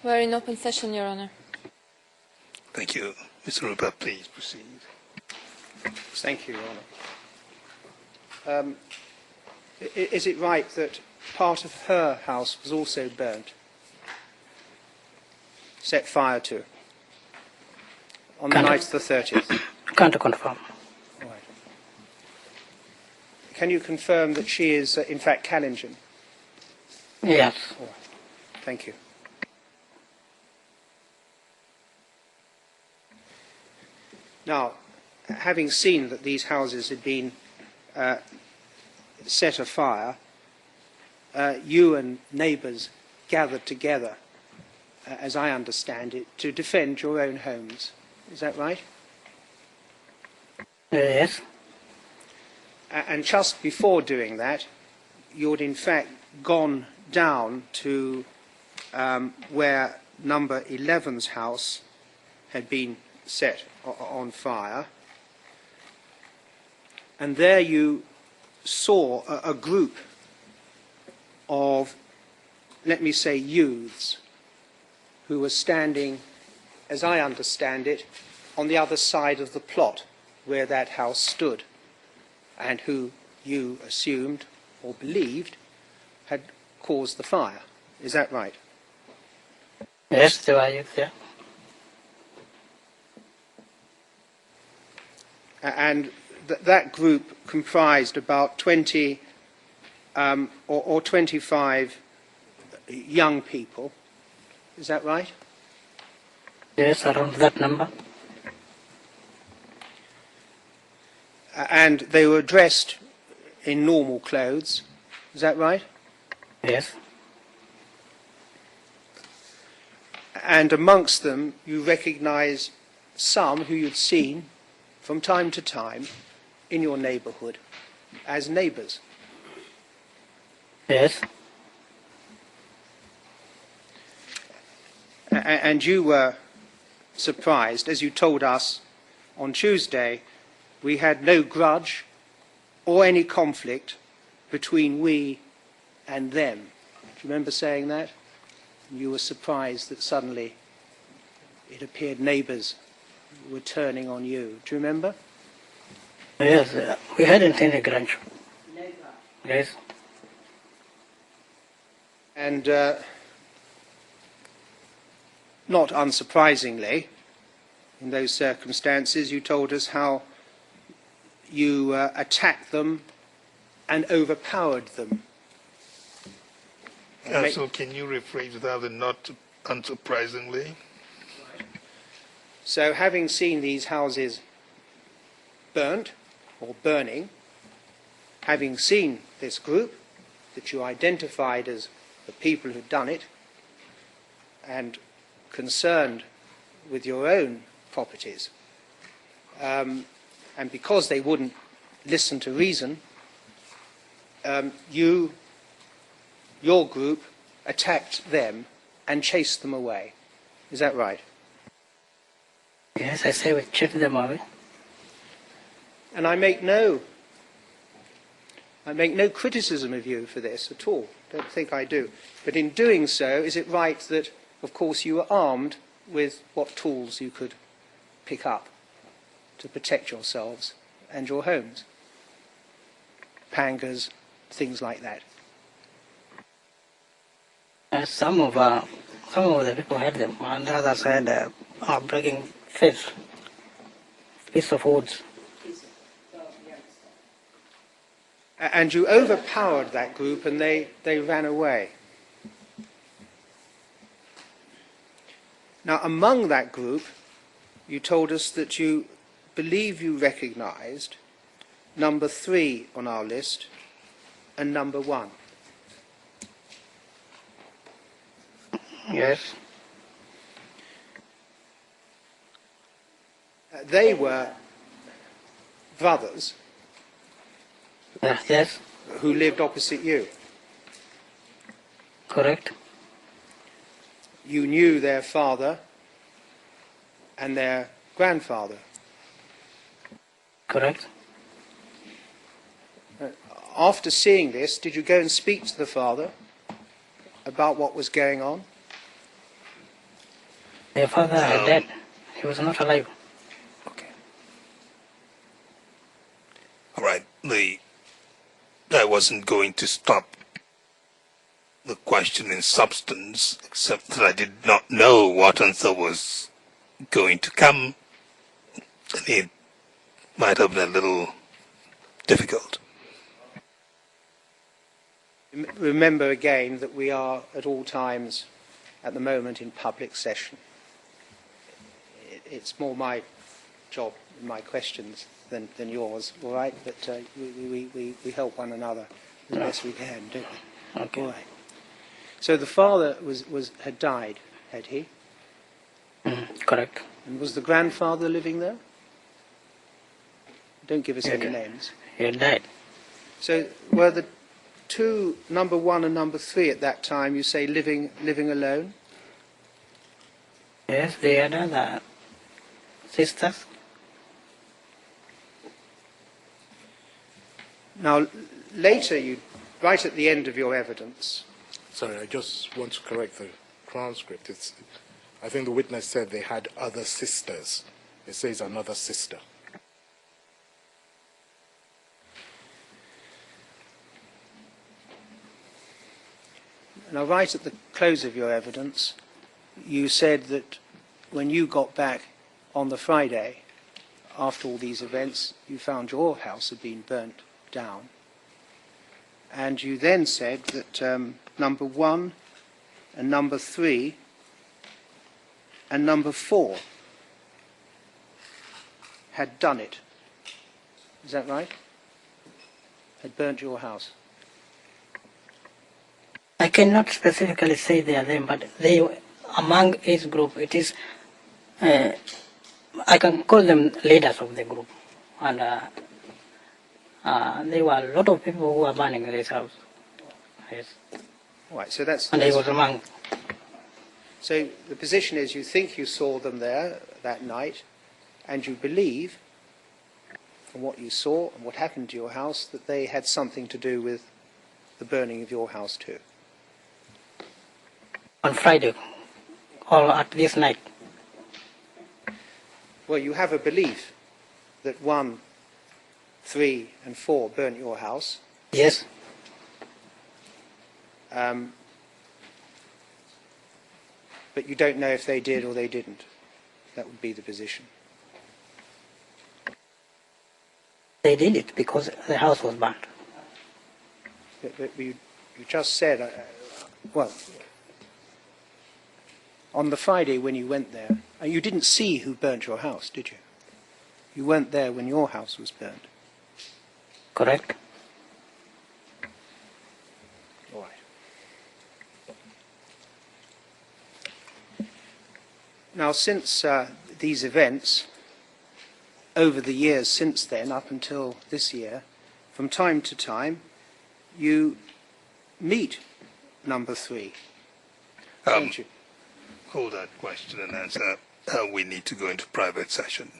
We're in open session, Your Honor. Thank you. Mr. Ruto, please proceed. Thank you, Your Honor. Is it right that part of her house was also burnt, set fire to, on the night of the 30th? Can't confirm. All right. Can you confirm that she is, in fact, Kalenjin? Yes. All right. Thank you. Now, having seen that these houses had been set afire, you and neighbours gathered together, as I understand it, to defend your own homes. Is that right? Yes. And just before doing that, you had in fact gone down to where number 11's house had been set on fire, and there you saw a group of, let me say, youths who were standing, as I understand it, on the other side of the plot where that house stood, and who you assumed or believed had caused the fire. Is that right? Yes, they were youth, yeah. And that group comprised about 20 or 25 young people. Is that right? Yes, around that number. And they were dressed in normal clothes. Is that right? Yes. And amongst them, you recognise some who you'd seen from time to time in your neighbourhood as neighbours. Yes. And you were surprised, as you told us on Tuesday, we had no grudge or any conflict between we and them. Do you remember saying that? You were surprised that suddenly it appeared neighbours were turning on you. Do you remember? Yes, we hadn't any grudge. Yes. And not unsurprisingly, in those circumstances, you told us how you attacked them and overpowered them. Counsel, can you rephrase that and not unsurprisingly? So having seen these houses burnt or burning, having seen this group that you identified as the people who'd done it, and concerned with your own properties, and because they wouldn't listen to reason, your group attacked them and chased them away. Is that right? Yes, I say we chased them away. And I make no criticism of you for this at all. Don't think I do. But in doing so, is it right that, of course, you were armed with what tools you could pick up to protect yourselves and your homes? Pangas, things like that. Some of the people had them. On the other side, are breaking fish, piece of woods. And you overpowered that group and they ran away. Now, among that group, you told us that you believe you recognised number 3 on our list and number 1. Yes. They were brothers Yes. who lived opposite you. Correct. You knew their father and their grandfather. Correct. After seeing this, did you go and speak to the father about what was going on? Their father had died. He was not alive. Okay. All right. I wasn't going to stop the question in substance, except that I did not know what answer was going to come. And it might have been a little difficult. Remember again that we are at all times, at the moment, in public session. It's more my job, my questions, than yours, all right? But we help one another as best we can, don't we? Okay. All right. So the father had died, had he? Correct. And was the grandfather living there? Don't give us any Okay. names. He had died. So were the two, number 1 and number 3 at that time, you say, living alone? Yes, they had other sisters. Now, later, right at the end of your evidence, Sorry, I just want to correct the transcript. I think the witness said they had other sisters. It says another sister. now right at the close of your evidence, you said that when you got back on the Friday, after all these events, you found your house had been burnt down. And you then said that number 1 and number 3 and number 4 had done it. Is that right? Had burnt your house. I cannot specifically say they are them, but they, among each group, it is, I can call them leaders of the group. And there were a lot of people who were burning this house. Yes. All right, so that's... And he was among. So the position is you think you saw them there that night, and you believe, from what you saw and what happened to your house, that they had something to do with the burning of your house too. On Friday, or at this night. Well, you have a belief that 1, 3, and 4 burnt your house. Yes. But you don't know if they did or they didn't. That would be the position. They did it because the house was burnt. But you just said, well, on the Friday when you went there, you didn't see who burnt your house, did you? You weren't there when your house was burnt. Correct? All right. Now, since these events, over the years since then, up until this year, from time to time, you meet number 3, don't you? Hold that question and answer. We need to go into private session.